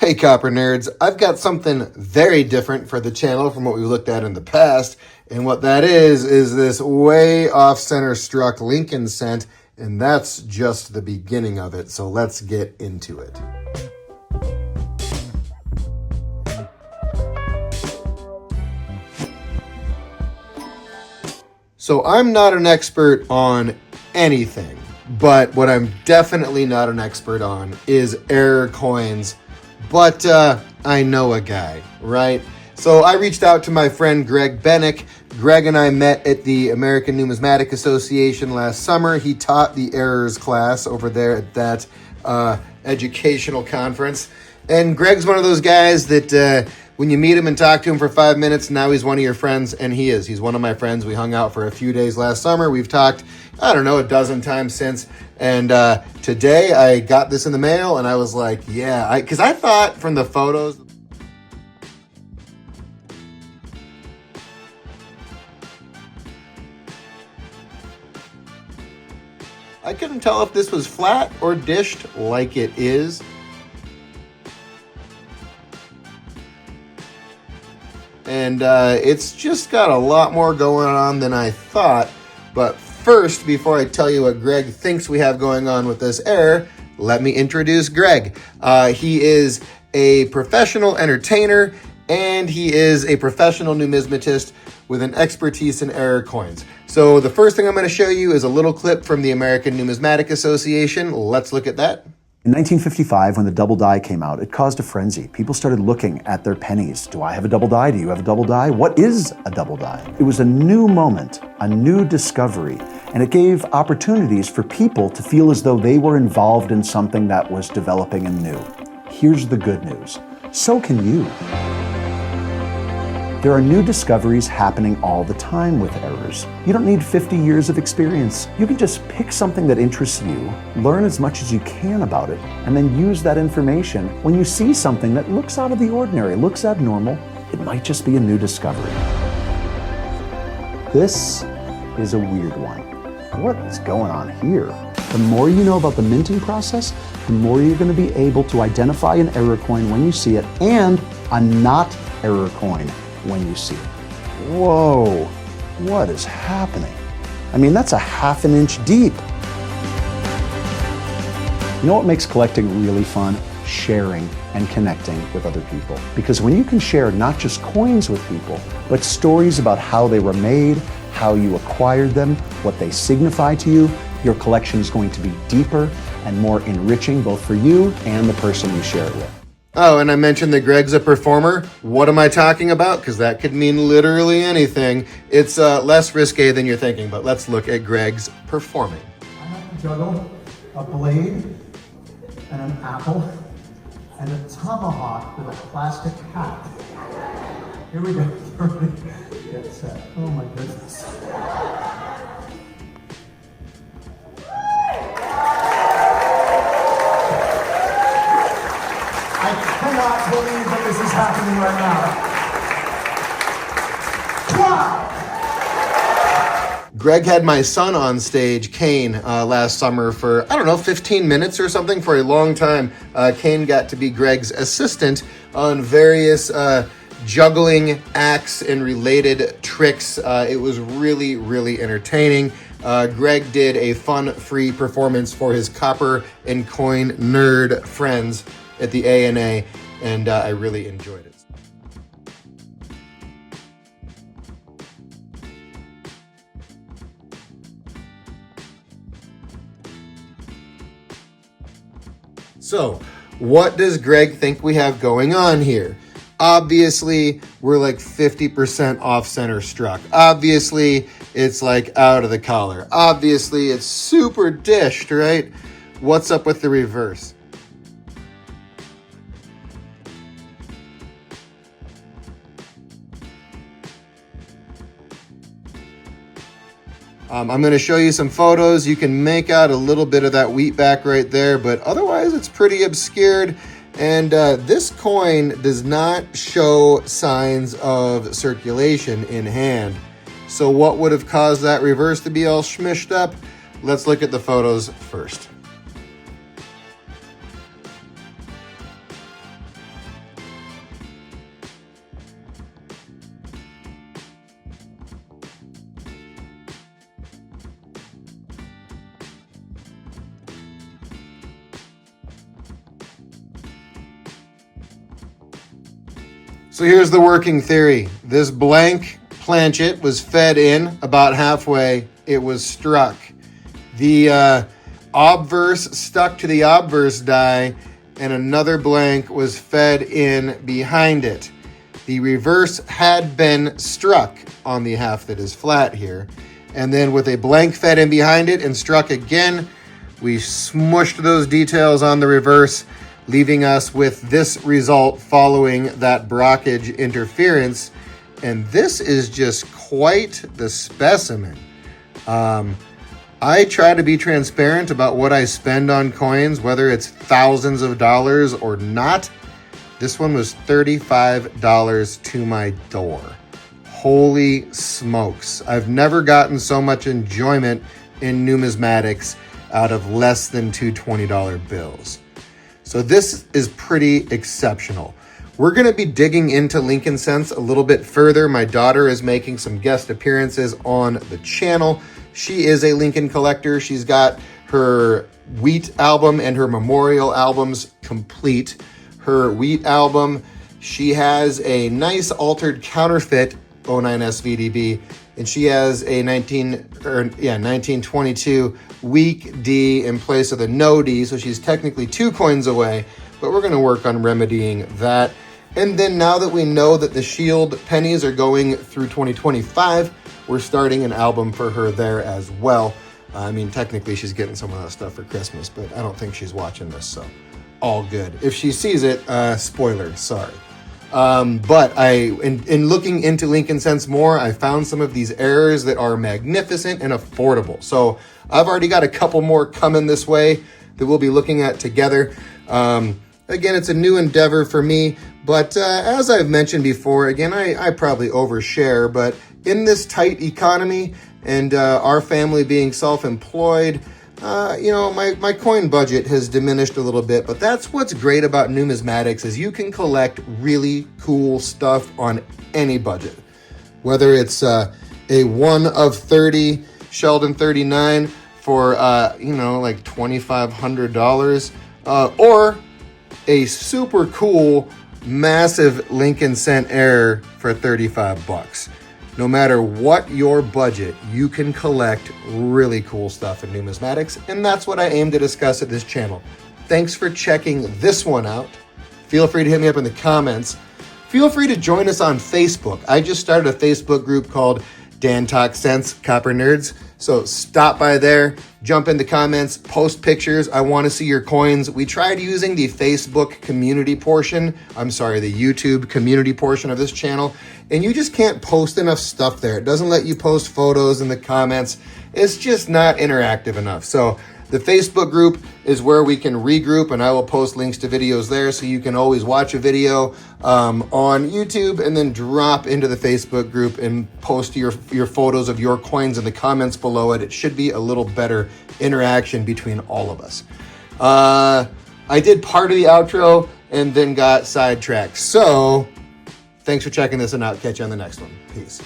Hey Copper Nerds, I've got something very different for the channel from what we looked at in the past, and what that is this way off-center struck Lincoln scent, and that's just the beginning of it, so let's get into it. So I'm not an expert on anything, but what I'm definitely not an expert on is error coins. But I know a guy, right? So I reached out to my friend Greg Bennick. Greg and I met at the American Numismatic Association last summer. He taught the errors class over there at that educational conference. And Greg's one of those guys that when you meet him and talk to him for 5 minutes, now he's one of your friends, and he is. He's one of my friends. We hung out for a few days last summer. We've talked, I don't know, a dozen times since. And today I got this in the mail, and I was like, yeah, because I thought from the photos, I couldn't tell if this was flat or dished like it is. And it's just got a lot more going on than I thought. But first, before I tell you what Greg thinks we have going on with this error, let me introduce Greg. He is a professional entertainer, and he is a professional numismatist with an expertise in error coins. So the first thing I'm going to show you is a little clip from the American Numismatic Association. Let's look at that. In 1955, when the double die came out, it caused a frenzy. People started looking at their pennies. Do I have a double die? Do you have a double die? What is a double die? It was a new moment, a new discovery, and it gave opportunities for people to feel as though they were involved in something that was developing and new. Here's the good news. So can you. There are new discoveries happening all the time with errors. You don't need 50 years of experience. You can just pick something that interests you, learn as much as you can about it, and then use that information when you see something that looks out of the ordinary, looks abnormal. It might just be a new discovery. This is a weird one. What is going on here? The more you know about the minting process, the more you're going to be able to identify an error coin when you see it and a not error coin when you see it. Whoa, what is happening? I mean, that's a ½ inch deep. You know what makes collecting really fun? Sharing and connecting with other people. Because when you can share not just coins with people, but stories about how they were made, how you acquired them, what they signify to you, your collection is going to be deeper and more enriching both for you and the person you share it with. Oh, and I mentioned that Greg's a performer. What am I talking about? Because that could mean literally anything. It's less risque than you're thinking, but let's look at Greg's performing. I have to juggle a blade and an apple and a tomahawk with a plastic hat. Here we go. Get set. Oh my goodness. I cannot believe that this is happening right now. Wow! Greg had my son on stage, Kane, last summer for, I don't know, 15 minutes or something for a long time. Kane got to be Greg's assistant on various juggling acts and related tricks. It was really, really entertaining. Greg did a fun, free performance for his copper and coin nerd friends at the ANA, and I really enjoyed it. So, what does Greg think we have going on here? Obviously, we're like 50% off-center struck. Obviously, it's like out of the collar. Obviously, it's super dished, right? What's up with the reverse? I'm going to show you some photos. You can make out a little bit of that wheat back right there, but otherwise it's pretty obscured. And this coin does not show signs of circulation in hand. So what would have caused that reverse to be all smushed up? Let's look at the photos first. So here's the working theory. This blank planchet was fed in. About halfway, it was struck. The obverse stuck to the obverse die, and another blank was fed in behind it. The reverse had been struck on the half that is flat here. And then with a blank fed in behind it and struck again, we smushed those details on the reverse, leaving us with this result following that Brockage interference. And this is just quite the specimen. I try to be transparent about what I spend on coins, whether it's thousands of dollars or not. This one was $35 to my door. Holy smokes. I've never gotten so much enjoyment in numismatics out of less than two $20 bills. So this is pretty exceptional. We're going to be digging into Lincoln Cents a little bit further. My daughter is making some guest appearances on the channel. She is a Lincoln collector. She's got her Wheat album and her Memorial albums complete. Her Wheat album, she has a nice altered counterfeit 09 SVDB, and she has a 1922 weak D in place of the no D, so she's technically 2 coins away, but we're going to work on remedying that. And then now that we know that the Shield pennies are going through 2025, we're starting an album for her there as well. I mean, technically she's getting some of that stuff for Christmas, but I don't think she's watching this, so all good. If she sees it, spoiler, sorry. But in looking into Lincoln Cents more, I found some of these errors that are magnificent and affordable. So I've already got a couple more coming this way that we'll be looking at together. Again, it's a new endeavor for me, but as I've mentioned before, again, I probably overshare, but in this tight economy and our family being self-employed, my coin budget has diminished a little bit, but that's what's great about numismatics is you can collect really cool stuff on any budget. Whether it's a 1 of 30 Sheldon 39 for, like $2,500, or a super cool, massive Lincoln Cent error for $35. No matter what your budget, you can collect really cool stuff in numismatics, and that's what I aim to discuss at this channel. Thanks for checking this one out. Feel free to hit me up in the comments. Feel free to join us on Facebook. I just started a Facebook group called Dan Talk Cents Copper Nerds. So stop by there, jump in the comments, post pictures. I want to see your coins. We tried using the Facebook community portion. The YouTube community portion of this channel. And you just can't post enough stuff there. It doesn't let you post photos in the comments. It's just not interactive enough. So the Facebook group is where we can regroup, and I will post links to videos there so you can always watch a video on YouTube and then drop into the Facebook group and post your photos of your coins in the comments below it. It should be a little better interaction between all of us. I did part of the outro and then got sidetracked. So thanks for checking this one out. Catch you on the next one. Peace.